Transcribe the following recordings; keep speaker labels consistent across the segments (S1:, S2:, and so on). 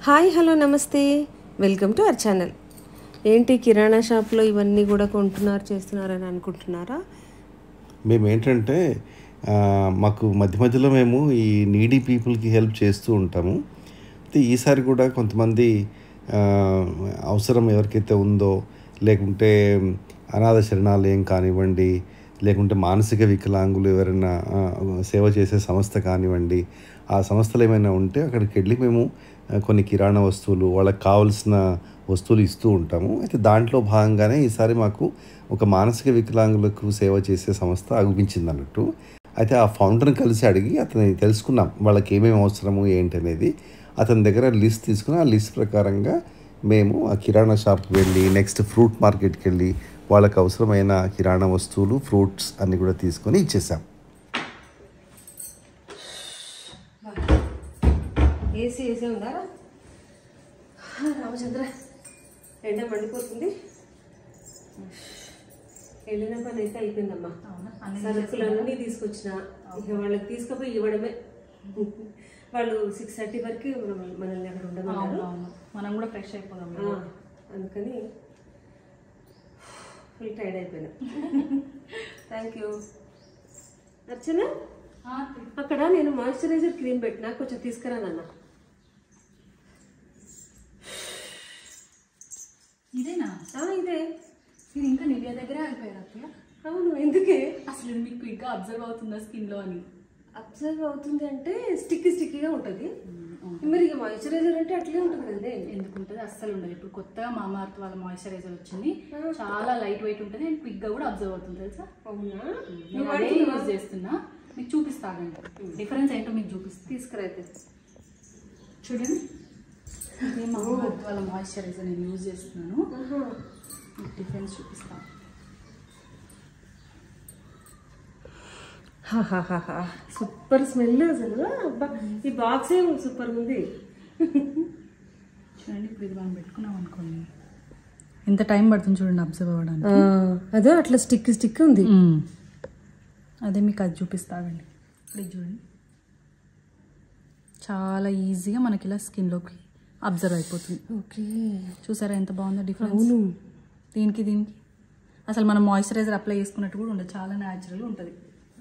S1: Hi hello నమస్తే, welcome to our channel. ఏంటి కిరాణా షాప్లో ఇవన్నీ కూడా కొంటున్నారు చేస్తున్నారని అనుకుంటున్నారా?
S2: మేము ఏంటంటే మాకు మధ్య మధ్యలో మేము ఈ నీడీ పీపుల్కి హెల్ప్ చేస్తూ ఉంటాము. అయితే ఈసారి కూడా కొంతమంది అవసరం ఎవరికైతే ఉందో, లేకుంటే అనాథ శరణాలయం కానివ్వండి, లేకుంటే మానసిక వికలాంగులు ఎవరైనా సేవ చేసే సంస్థ కానివ్వండి, ఆ సంస్థలు ఏమైనా ఉంటే అక్కడికి వెళ్ళి మేము కొన్ని కిరాణా వస్తువులు, వాళ్ళకి కావాల్సిన వస్తువులు ఇస్తూ ఉంటాము. అయితే దాంట్లో భాగంగానే ఈసారి మాకు ఒక మానసిక వికలాంగులకు సేవ చేసే సంస్థ అగుపించింది అన్నట్టు. అయితే ఆ ఫౌండర్ని కలిసి అడిగి అతని తెలుసుకున్నాం వాళ్ళకి ఏమేమి అవసరము ఏంటి అనేది. అతని దగ్గర లిస్ట్ తీసుకుని ఆ లిస్ట్ ప్రకారంగా మేము ఆ కిరాణా షాప్కి వెళ్ళి, నెక్స్ట్ ఫ్రూట్ మార్కెట్కి వెళ్ళి వాళ్ళకి అవసరమైన కిరాణా వస్తువులు, ఫ్రూట్స్ అన్నీ కూడా తీసుకొని ఇచ్చేసాం.
S1: ఏసీ ఉందా రామచంద్ర? ఎండ మండిపోతుంది. వెళ్ళిన పని అయితే అయిపోయిందమ్మా. సరుకులన్నీ తీసుకొచ్చిన, ఇక వాళ్ళకి తీసుకుపోయి ఇవ్వడమే. వాళ్ళు 6:30 వరకు మనల్ని అక్కడ ఉండమన్నారు.
S3: మనం కూడా ఫ్రెష్ అయిపోదాం
S1: అందుకని ఫుల్ టైర్డ్ అయిపోయినా. Thank you. అర్చన, అక్కడ నేను మాయిశ్చరైజర్ క్రీమ్ పెట్టినా, కొంచెం తీసుకురా నాన్న.
S3: ఇదేనా?
S1: ఇదే.
S3: మీరు ఇంకా నివ్యా దగ్గర అయిపోయారు అత్తయ్య?
S1: అవును, ఎందుకే?
S3: అసలు మీకు ఇంకా అబ్జర్వ్ అవుతుందా స్కిన్ లో అని?
S1: అబ్జర్వ్ అవుతుంది అంటే స్టిక్కీగా ఉంటుంది. మరి ఇక మాయిశ్చరైజర్ అంటే అట్లే ఉంటుంది కదండి.
S3: ఎందుకు ఉంటుంది? అస్సలు ఉండదు. ఇప్పుడు కొత్తగా మామా అర్త్ వాళ్ళ మాయిశ్చరైజర్ వచ్చింది, చాలా లైట్ వెయిట్ ఉంటుంది అండ్ క్విక్ గా కూడా అబ్జర్వ్ అవుతుంది తెలుసా?
S1: అవునా?
S3: నేను అదే యూజ్ చేస్తున్నా, మీకు చూపిస్తానండి డిఫరెన్స్ ఏంటో. మీకు చూపిస్తా,
S1: తీసుకురైతే
S3: చూడండి. ఇదే మామా అర్త్ వాళ్ళ మాయిశ్చరైజర్ నేను యూజ్ చేస్తున్నాను. డిఫరెన్స్ చూపిస్తాను.
S1: సూపర్ స్మెల్ అసలు. అబ్బా, ఈ బాక్స్ ఏమో సూపర్ ఉంది.
S3: చూడండి, ఇప్పుడు ఇది మనం పెట్టుకున్నాం అనుకోండి, ఎంత టైం పడుతుంది చూడండి అబ్జర్వ్ అవ్వడానికి.
S1: అదే అట్లా స్టిక్ ఉంది.
S3: అదే మీకు అది చూపిస్తానండి. ఇప్పుడు చూడండి, చాలా ఈజీగా మనకి ఇలా స్కిన్లోకి అబ్జర్వ్ అయిపోతుంది.
S1: ఓకే,
S3: చూసారా ఎంత బాగుందో డిఫరెన్స్? దీనికి అసలు మనం మాయిశ్చరైజర్ అప్లై చేసుకున్నట్టు కూడా ఉండదు, చాలా న్యాచురల్ ఉంటుంది.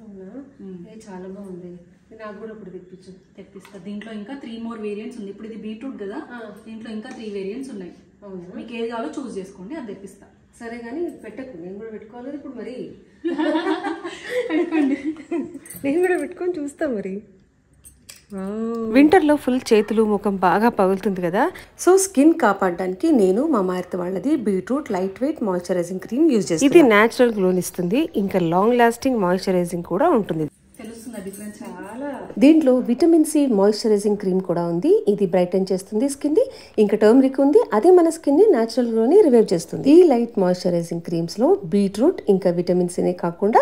S1: అవునా? చాలా బాగుంది. నాకు కూడా ఇప్పుడు
S3: తెప్పిస్తా. దీంట్లో ఇంకా 3 more వేరియంట్స్ ఉంది. ఇప్పుడు ఇది బీట్రూట్ కదా, దీంట్లో ఇంకా 3 వేరియంట్స్ ఉన్నాయి.
S1: అవునా?
S3: మీకు ఏది కావాలో చూస్ చేసుకోండి, అది తెప్పిస్తా.
S1: సరే కానీ పెట్టకు, నేను కూడా పెట్టుకోవాలి ఇప్పుడు. మరి
S3: పెట్టుకోండి,
S1: నేను కూడా పెట్టుకొని చూస్తా. మరి వింటర్లో ఫుల్ చేతులు ముఖం బాగా పగులుతుంది కదా, సో స్కిన్ కాపాడడానికి నేను మామా ఎర్త్ వాళ్ళది beetroot light weight moisturising cream use చేస్తాను. ఇది న్యాచురల్ గ్లోని ఇస్తుంది, ఇంకా లాంగ్ లాస్టింగ్ మాయిశ్చరైజింగ్ కూడా ఉంటుంది.
S3: తెలుస్తుందా డిఫరెన్స్? చాలా.
S1: దీంట్లో విటమిన్ సి మాయిశ్చరైజింగ్ క్రీమ్ కూడా ఉంది. ఇది బ్రైటన్ చేస్తుంది స్కిన్ ని. ఇంకా టర్మరిక్ ఉంది, అదే మన స్కిన్ ని న్యాచురల్ గ్లోని రివైవ్ చేస్తుంది. ఈ లైట్ మాయిశ్చరైజింగ్ క్రీమ్స్ లో బీట్రూట్ ఇంకా విటమిన్ సి నే కాకుండా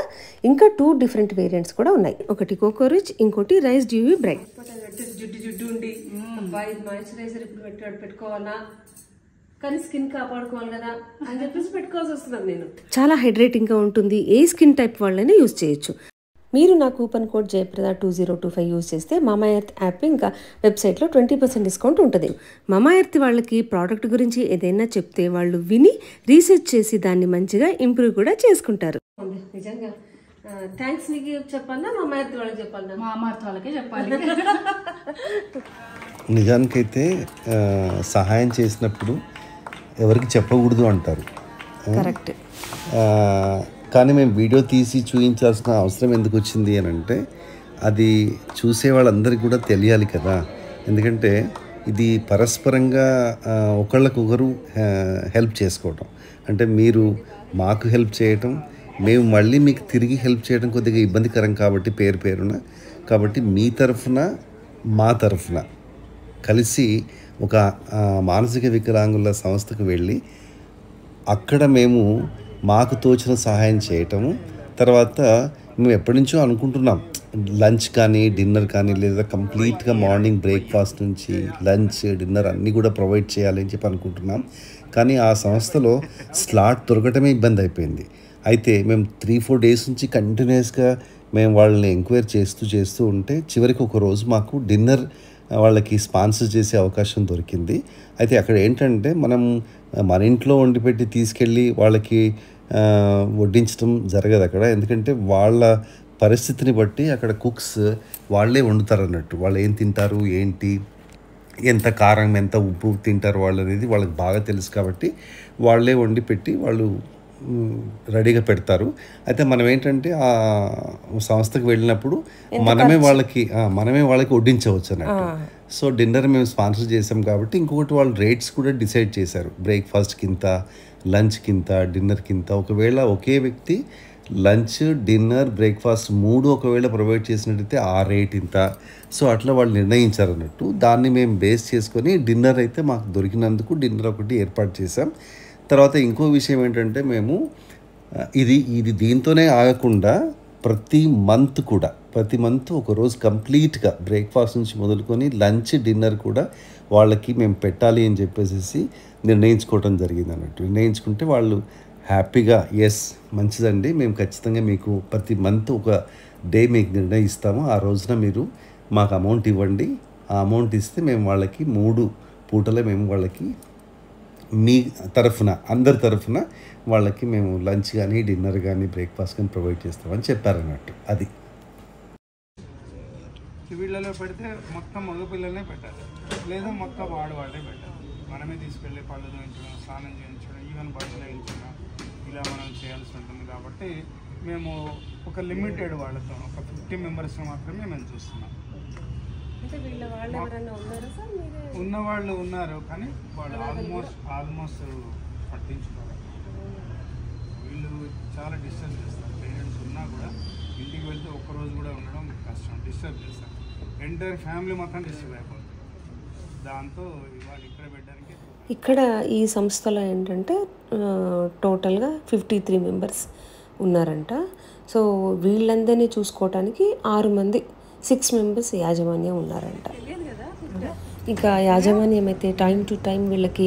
S1: ఇంకా 2 డిఫరెంట్ వేరియంట్స్ కూడా ఉన్నాయి. ఒకటి కోకో రిచ్, ఇంకోటి రైస్ డ్యూయి బ్రైట్. జుడ్డు ఉండి మాయిశ్చరైజర్ ఇప్పుడు పెట్టుకోవాలా, కానీ స్కిన్ కాపాడుకోవాలి కదా అని చెప్పేసి పెట్టుకోవాల్సి వస్తున్నాను నేను. చాలా హైడ్రేటింగ్ గా ఉంటుంది. ఏ స్కిన్ టైప్ వాళ్ళైనా యూజ్ చేయొచ్చు. మీరు నా కూపన్ కోడ్ జయప్రద 2025 యూజ్ చేస్తే మామా ఎర్త్ యాప్ ఇంకా వెబ్సైట్లో 20% డిస్కౌంట్ ఉంటుంది. మామా ఎర్త్ వాళ్ళకి ప్రోడక్ట్ గురించి ఏదైనా చెప్తే వాళ్ళు విని రీసెర్చ్ చేసి దాన్ని మంచిగా ఇంప్రూవ్ కూడా చేసుకుంటారు. నిజంగా థ్యాంక్స్ మీకు చెప్పాలా, మామా ఎర్త్ వాళ్ళకి చెప్పాలా?
S3: మామా ఎర్త్ వాళ్ళకే చెప్పాలి.
S2: నిజానికైతే సహాయం చేసినప్పుడు ఎవరికి చెప్పకూడదు అంటారు.
S1: కరెక్ట్.
S2: కానీ మేము వీడియో తీసి చూపించాల్సిన అవసరం ఎందుకు వచ్చింది అని అంటే, అది చూసే వాళ్ళందరికీ కూడా తెలియాలి కదా. ఎందుకంటే ఇది పరస్పరంగా ఒకళ్ళకొకరు హెల్ప్ చేసుకోవటం, అంటే మీరు మాకు హెల్ప్ చేయటం, మేము మళ్ళీ మీకు తిరిగి హెల్ప్ చేయడం కొద్దిగా ఇబ్బందికరం కాబట్టి పేరున కాబట్టి మీ తరఫున మా తరఫున కలిసి ఒక మానసిక వికలాంగుల సంస్థకు వెళ్ళి అక్కడ మేము మాకు తోచిన సహాయం చేయటము. తర్వాత మేము ఎప్పటి నుంచో అనుకుంటున్నాం, లంచ్ కానీ డిన్నర్ కానీ, లేదా కంప్లీట్గా మార్నింగ్ బ్రేక్ఫాస్ట్ నుంచి లంచ్ డిన్నర్ అన్నీ కూడా ప్రొవైడ్ చేయాలి అని చెప్పి అనుకుంటున్నాం. కానీ ఆ సంస్థలో స్లాట్ దొరకటమే ఇబ్బంది అయిపోయింది. అయితే మేము 3-4 డేస్ నుంచి కంటిన్యూస్గా మేము వాళ్ళని ఎంక్వైరీ చేస్తూ ఉంటే చివరికి ఒక రోజు మాకు డిన్నర్ వాళ్ళకి స్పాన్సర్ చేసే అవకాశం దొరికింది. అయితే అక్కడ ఏంటంటే మనం మన ఇంట్లో వండి పెట్టి తీసుకెళ్ళి వాళ్ళకి వడ్డించడం జరగదు అక్కడ. ఎందుకంటే వాళ్ళ పరిస్థితిని బట్టి అక్కడ కుక్స్ వాళ్ళే వండుతారు అన్నట్టు. వాళ్ళు ఏం తింటారు, ఏంటి, ఎంత కారం ఎంత ఉప్పు తింటారు వాళ్ళు అనేది వాళ్ళకి బాగా తెలుసు. కాబట్టి వాళ్ళే వండి పెట్టి వాళ్ళు రెడీగా పెడతారు. అయితే మనం ఏంటంటే ఆ సంస్థకు వెళ్ళినప్పుడు మనమే వాళ్ళకి వడ్డించవచ్చు అన్నట్టు. సో డిన్నర్ మేము స్పాన్సర్ చేసాం కాబట్టి ఇంకొకటి వాళ్ళు రేట్స్ కూడా డిసైడ్ చేశారు. బ్రేక్ఫాస్ట్కి ఇంత, లంచ్కి ఇంత, డిన్నర్కి ఇంత. ఒకవేళ ఒకే వ్యక్తి లంచ్, డిన్నర్, బ్రేక్ఫాస్ట్ 3 ఒకవేళ ప్రొవైడ్ చేసినట్టయితే ఆ రేట్ ఇంత. సో అట్లా వాళ్ళు నిర్ణయించారు అన్నట్టు. దాన్ని మేము బేస్ చేసుకొని డిన్నర్ అయితే మాకు దొరికినందుకు డిన్నర్ ఒకటి ఏర్పాటు చేసాం. తర్వాత ఇంకో విషయం ఏంటంటే మేము ఇది దీంతోనే ఆగకుండా ప్రతి మంత్ ఒకరోజు కంప్లీట్గా బ్రేక్ఫాస్ట్ నుంచి మొదలుకొని లంచ్, డిన్నర్ కూడా వాళ్ళకి మేము పెట్టాలి అని చెప్పేసి నిర్ణయించుకోవడం జరిగింది అన్నట్టు. నిర్ణయించుకుంటే వాళ్ళు హ్యాపీగా ఎస్ మంచిదండి, మేము ఖచ్చితంగా మీకు ప్రతి మంత్ ఒక డే మీకు నిర్ణయిస్తాము, ఆ రోజున మీరు మాకు అమౌంట్ ఇవ్వండి. ఆ అమౌంట్ ఇస్తే మేము వాళ్ళకి 3 పూటలే మేము వాళ్ళకి మీ తరఫున అందరి తరఫున వాళ్ళకి మేము లంచ్ కానీ, డిన్నర్ కానీ, బ్రేక్ఫాస్ట్ కానీ ప్రొవైడ్ చేస్తామని చెప్పారన్నట్టు. అది
S4: వీళ్ళలో పెడితే మొత్తం మగపిల్లలనే పెట్టాలి, లేదా మొత్తం వాళ్ళే పెట్టాలి. మనమే తీసుకెళ్ళి పళ్ళు వేయించడం, స్నానం చేయించడం, ఈవెన్ బట్టలు వేయించడం ఇలా మనం చేయాల్సి ఉంటుంది. కాబట్టి మేము ఒక లిమిటెడ్ వాళ్ళతో ఒక 50 మెంబర్స్ మాత్రమే మేము చూస్తున్నాం. ఉన్నవాళ్ళు ఉన్నారు కానీ వాళ్ళు ఆల్మోస్ట్ పట్టించుకోవాలి. వీళ్ళు చాలా డిస్టర్బ్ చేస్తారు. పేరెంట్స్ ఉన్నా కూడా ఇంటికి వెళ్తే ఒక్కరోజు కూడా ఉండడం కష్టం, డిస్టర్బ్ చేస్తారు. ఎంటైర్ ఫ్యామిలీ మొత్తం డిస్టర్బ్ అయిపోతుంది. దాంతో ఇవాళ ఇక్కడ పెట్టడానికి
S1: ఇక్కడ ఈ సంస్థలో ఏంటంటే టోటల్గా 53 మెంబర్స్ ఉన్నారంట. సో వీళ్ళందరినీ చూసుకోవటానికి 6 మెంబర్స్ యాజమాన్యం ఉన్నారంట. ఇంకా యాజమాన్యం అయితే టైం టు టైం వీళ్ళకి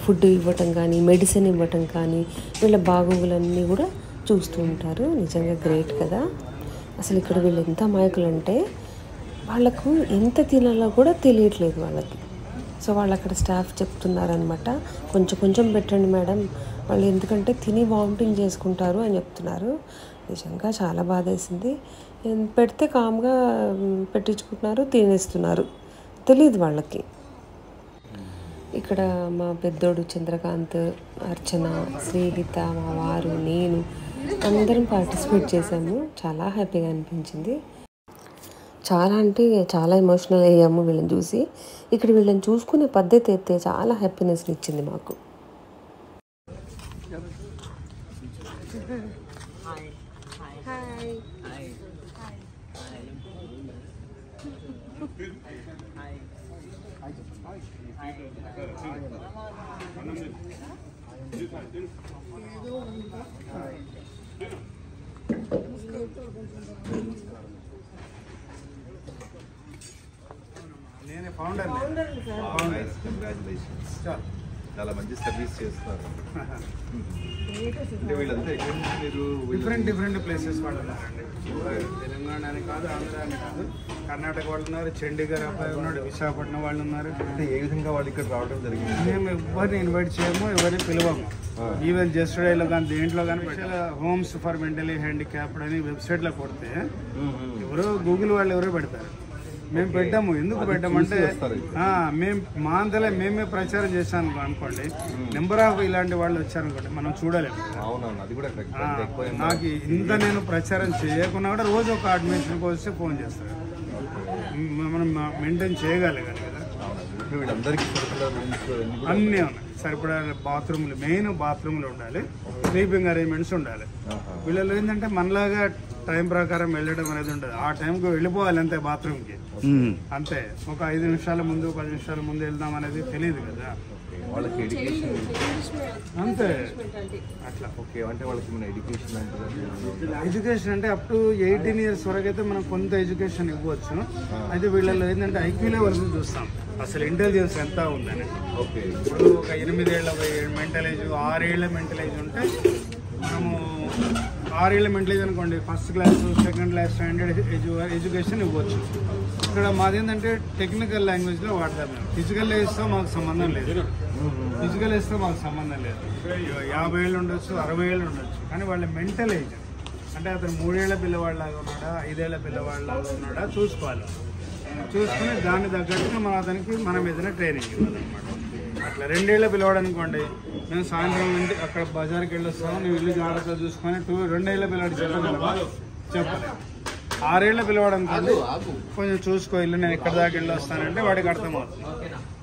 S1: ఫుడ్ ఇవ్వటం కానీ, మెడిసిన్ ఇవ్వటం కానీ, వీళ్ళ బాగోగులన్నీ కూడా చూస్తూ ఉంటారు. నిజంగా గ్రేట్ కదా. అసలు ఇక్కడ వీళ్ళు ఎంత అమాయకులు అంటే వాళ్ళకు ఎంత తినాలో కూడా తెలియట్లేదు వాళ్ళకి. సో వాళ్ళు అక్కడ స్టాఫ్ చెప్తున్నారనమాట, కొంచెం పెట్టండి మేడం, వాళ్ళు ఎందుకంటే తిని వామిటింగ్ చేసుకుంటారు అని చెప్తున్నారు. నిజంగా చాలా బాధేసింది. పెడితే కామ్గా పెట్టించుకుంటున్నారు, తినేస్తున్నారు, తెలియదు వాళ్ళకి. ఇక్కడ మా పెద్దోడు చంద్రకాంత్, అర్చన, శ్రీహిత, మా వారు, నేను అందరం పార్టిసిపేట్ చేసాము. చాలా హ్యాపీగా అనిపించింది. చాలా అంటే చాలా ఎమోషనల్ అయ్యాము వీళ్ళని చూసి. ఇక్కడ వీళ్ళని చూసుకునే పద్ధతి అయితే చాలా హ్యాపీనెస్ని ఇచ్చింది మాకు.
S4: నేనే ఫౌండర్.
S2: కంగ్రాచులేషన్స్, చాలా మంచి సర్వీస్ చేస్తున్నారు. అంటే వీళ్ళంతా ఎక్కడి నుంచి మీరు
S4: డిఫరెంట్ ప్లేసెస్ వాళ్ళు ఉన్నారండి. తెలంగాణ అని కాదు, ఆంధ్ర అని కాదు, కర్ణాటక వాళ్ళు ఉన్నారు, చండీగఢ్ అబ్బాయి ఉన్నాడు, విశాఖపట్నం వాళ్ళు ఉన్నారు.
S2: అంటే ఏ విధంగా వాళ్ళు ఇక్కడ రావడం జరిగింది?
S4: మేము ఎవరిని ఇన్వైట్ చేయము, ఎవరిని పిలవము. ఈవెన్ జస్టర్డేలో కానీ దేంట్లో కానీ హోమ్స్ ఫర్ మెంటలీ హ్యాండిక్యాప్డ్ అని వెబ్సైట్లో కొడితే ఎవరో గూగుల్ వాళ్ళు ఎవరో పెడతారు. మేము పెట్టాము. ఎందుకు పెట్టామంటే మేము మా అంతలే మేమే ప్రచారం చేశాను అనుకోండి, నెంబర్ ఆఫ్ ఇలాంటి వాళ్ళు వచ్చారనుకోండి, మనం చూడలేము. నాకు ఇంత నేను ప్రచారం చేయకుండా కూడా రోజు ఒక అడ్మిషన్కి వస్తే ఫోన్ చేస్తారు. మనం మెయింటైన్ చేయగలగాలి కదా. అన్నీ ఉన్నాయి. సరిపడా బాత్రూమ్లు, మెయిన్ బాత్రూమ్లు ఉండాలి, స్లీపింగ్ అరేంజ్మెంట్స్ ఉండాలి. వీళ్ళలో ఏంటంటే మనలాగా టైం ప్రకారం వెళ్ళడం అనేది ఉండదు. ఆ టైంకి వెళ్ళిపోవాలి అంతే బాత్రూమ్కి, అంతే. ఒక 5 నిమిషాల ముందు 10 నిమిషాల ముందు వెళ్దాం అనేది తెలియదు కదా
S2: వాళ్ళకి. ఎడ్యుకేషన్
S4: అంతే అట్లా.
S2: ఓకే, అంటే వాళ్ళకి మన
S4: ఎడ్యుకేషన్ అంటే అప్ టు 18 years వరకు అయితే మనం కొంత ఎడ్యుకేషన్ ఇవ్వచ్చు. అయితే వీళ్ళలో ఏంటంటే ఐక్యూ లెవెల్ చూస్తాం, అసలు ఇంటెలిజెన్స్ ఎంత ఉందని.
S2: ఓకే,
S4: ఇప్పుడు ఒక 8 ఏళ్ళ మెంటల్ ఏజ్, 6 ఏళ్ళ మెంటల్ ఏజ్ ఉంటే మనము 6 ఏళ్ళ మెంటలేజ్ అనుకోండి, first class second class standard education ఇవ్వచ్చు. ఇక్కడ మాది ఏంటంటే టెక్నికల్ లాంగ్వేజ్లో వాడతారు. మేము ఫిజికల్ ఏజ్తో మాకు సంబంధం లేదు. ఫిజికల్ ఏజ్తో మాకు సంబంధం లేదు. 50 ఏళ్ళు ఉండొచ్చు, 60 ఏళ్ళు ఉండొచ్చు, కానీ వాళ్ళ మెంటల్ ఏజ్ అంటే అతను 3 ఏళ్ల పిల్లవాళ్ళలాగా ఉన్నాడా, 5 ఏళ్ల పిల్లవాళ్ళలాగా ఉన్నాడా చూసుకోవాలి. చూసుకుని దాన్ని తగ్గట్టుగా మనం ఏదైనా ట్రైనింగ్ ఇవ్వాలన్నమాట. అట్లా 2 ఏళ్ల పిల్లవాడు అనుకోండి, మేము సాయంత్రం నుండి అక్కడ బజార్కి వెళ్ళి వస్తాము, నువ్వు ఇల్లు జాగ్రత్తగా చూసుకొని 2 ఏళ్ల పిల్లవాడు చెప్పలేదు. 6 ఏళ్ల పిల్లవాడు అనుకోండి, కొంచెం చూసుకో ఇల్లు, నేను ఎక్కడ దాకా వెళ్ళి వస్తానంటే వాడికి అర్థమవుతుంది.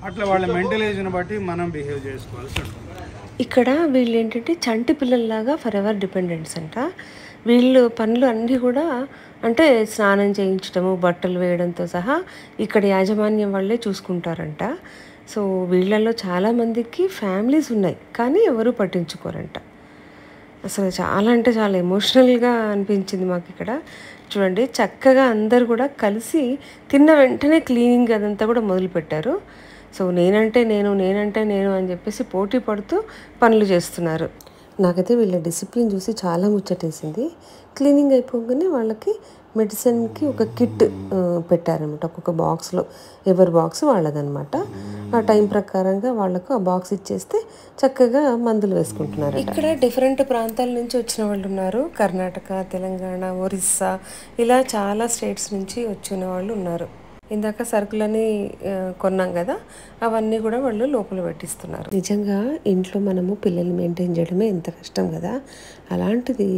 S4: అట్లా వాళ్ళ మెంటల్ ఏజ్ని బట్టి మనం బిహేవ్ చేసుకోవాల్సి ఉంటుంది.
S1: ఇక్కడ వీళ్ళు ఏంటంటే చంటి పిల్లల్లాగా ఫర్ ఎవర్ డిపెండెంట్స్ అంట. వీళ్ళు పనులు అన్నీ కూడా అంటే స్నానం చేయించడము, బట్టలు వేయడంతో సహా ఇక్కడ యాజమాన్యం వాళ్ళే చూసుకుంటారంట. సో వీళ్ళల్లో చాలామందికి ఫ్యామిలీస్ ఉన్నాయి, కానీ ఎవరు పట్టించుకోరంట. అసలు చాలా అంటే చాలా ఎమోషనల్గా అనిపించింది మాకు ఇక్కడ. చూడండి, చక్కగా అందరు కూడా కలిసి తిన్న వెంటనే క్లీనింగ్ అదంతా కూడా మొదలుపెట్టారు. సో నేనంటే నేను అని చెప్పేసి పోటీ పడుతూ పనులు చేస్తున్నారు. నాకైతే వీళ్ళ డిసిప్లిన్ చూసి చాలా ముచ్చటేసింది. క్లీనింగ్ అయిపోగానే వాళ్ళకి మెడిసిన్కి ఒక కిట్ పెట్టారనమాట. ఒక్కొక్క బాక్స్లో ఎవరి బాక్స్ వాళ్ళదనమాట. ఆ టైం ప్రకారంగా వాళ్ళకు ఆ బాక్స్ ఇచ్చేస్తే చక్కగా మందులు వేసుకుంటున్నారు. ఇక్కడ డిఫరెంట్ ప్రాంతాల నుంచి వచ్చిన వాళ్ళు ఉన్నారు. కర్ణాటక, తెలంగాణ, ఒరిస్సా ఇలా చాలా స్టేట్స్ నుంచి వచ్చిన వాళ్ళు ఉన్నారు. ఇందాక సరుకులని కొన్నాం కదా, అవన్నీ కూడా వాళ్ళు లోపల పెట్టిస్తున్నారు. నిజంగా ఇంట్లో మనము పిల్లల్ని మెయింటైన్ చేయడమే ఎంత కష్టం కదా, అలాంటిది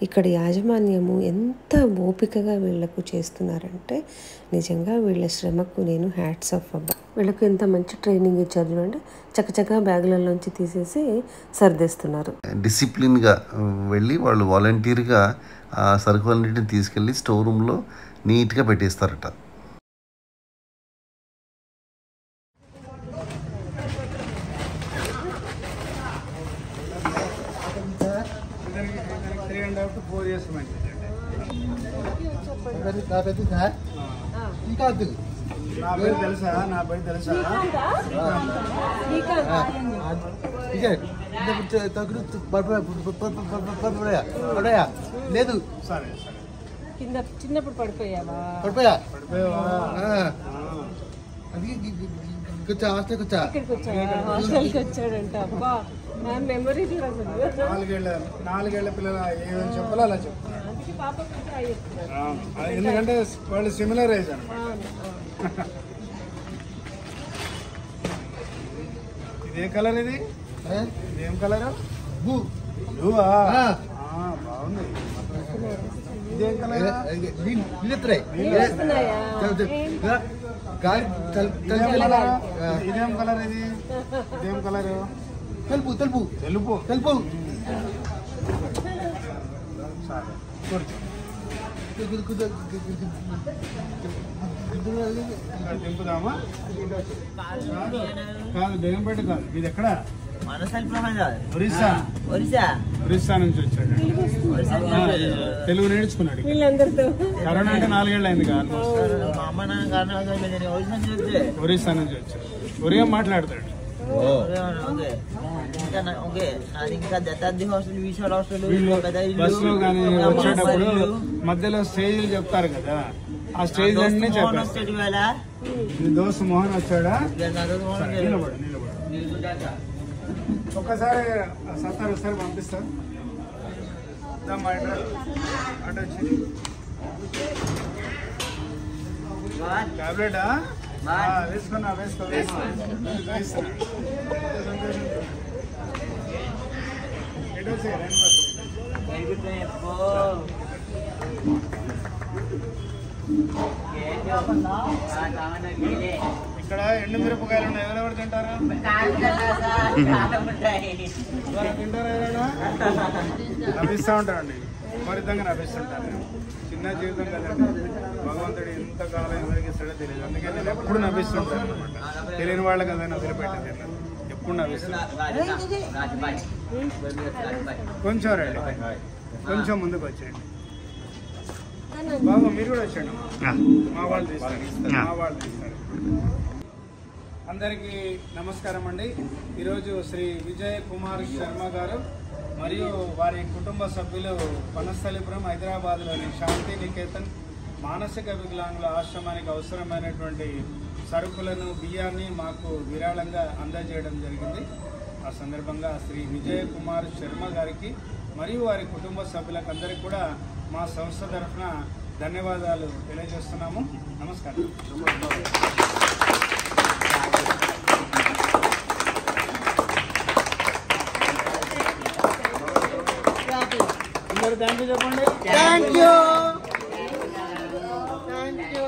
S1: ఇక్కడ యాజమాన్యము ఎంత ఓపికగా వీళ్ళకు చేస్తున్నారంటే నిజంగా వీళ్ళ శ్రమకు నేను హ్యాట్స్ ఆఫ్ అబ్బా. వీళ్ళకు ఎంత మంచి ట్రైనింగ్ ఇచ్చారు చూడండి. చక్కచక్కగా బ్యాగులలోంచి తీసేసి సర్దేస్తున్నారు.
S2: డిసిప్లిన్గా వెళ్ళి వాళ్ళు వాలంటీర్గా ఆ సరుకులన్నింటిని తీసుకెళ్ళి స్టోర్ రూమ్లో నీట్గా పెట్టేస్తారట.
S4: నా పేరు తెలుసా
S5: లేదు.
S4: సరే
S1: కింద చిన్నప్పుడు పడిపోయా
S5: అది కొంచెం హాస్టల్కి
S1: వచ్చాడంట. అబ్బా మెమరీ
S4: 4 ఏళ్ల పిల్లల ఏమేమి చెప్పాలో అలా చెప్తాను. ఎందుకంటే వాళ్ళు సిమిలర్ ఏజ్ అన్నమాట. ఇదే కలర్, ఇదేం కలర్? బ్లూవా? బాగుంది. ఇదేం కలర్? ఇదేం కలర్? ఇదేం కలర్?
S5: తెలుపు తెలుపు
S4: తెలుపు
S5: తెలుపు.
S4: దింపుదామా? కాదు, బేగంపేట కాదు. ఇది ఎక్కడ? ఒరిస్సా నుంచి వచ్చాడు. తెలుగు నేర్చుకున్నాడు. కరోనా అంటే 4 ఏళ్ళు అయింది కాదు. ఒరిస్సా నుంచి వచ్చాడు. ఒరియా మాట్లాడతాడు. బస్సులో కానీ వచ్చేటప్పుడు మధ్యలో స్టేజీలు చెప్తారు కదా, ఆ స్టేజ్ అన్నీ చెప్పారు. దోస్త్ మోహన్ వచ్చాడా? నిలబడు. ఒక్కసారి సత్తారు ఒకసారి పంపిస్తాను. అటు వచ్చి టాబ్లెటా వేసుకున్నా వేసుకో. ఇక్కడ ఎండు మిరపకాయలు ఉన్నాయి. ఎవరెవరు తింటారా? తింటారా? ఎవరైనా నవ్విస్తూ ఉంటారండి, విపరీతంగా నవ్విస్తుంటారు. చిన్న జీవితం కదండి, భగవంతుడు ఎంతకాలం ఎవరికి ఇస్తాడో తెలియదు. అందుకే నేను ఎప్పుడు నవ్విస్తుంటాను అనమాట. తెలియని వాళ్ళకి ఏదైనా వదిలిపెట్టేది ఎప్పుడు నవ్విస్తాను. కొంచెం రండి, కొంచెం ముందుకు వచ్చేయండి. బాబు మీరు కూడా వచ్చేయండి. మా వాళ్ళు తీస్తారు. అందరికీ నమస్కారం అండి. ఈరోజు శ్రీ విజయ్ కుమార్ శర్మ గారు మరియు వారి కుటుంబ సభ్యులు వనస్థలిపురం హైదరాబాద్లోని శాంతి నికేతన్ మానసిక వికలాంగుల ఆశ్రమానికి అవసరమైనటువంటి సరుకులను బియ్యాన్ని మాకు విరాళంగా అందజేయడం జరిగింది. ఆ సందర్భంగా శ్రీ విజయ్ కుమార్ శర్మ గారికి మరియు వారి కుటుంబ సభ్యులకు అందరికీ కూడా మా సంస్థ తరఫున ధన్యవాదాలు తెలియజేస్తున్నాము. నమస్కారం. అందరూ థ్యాంక్ యూ చెప్పండి.
S5: Thank you. Thank you.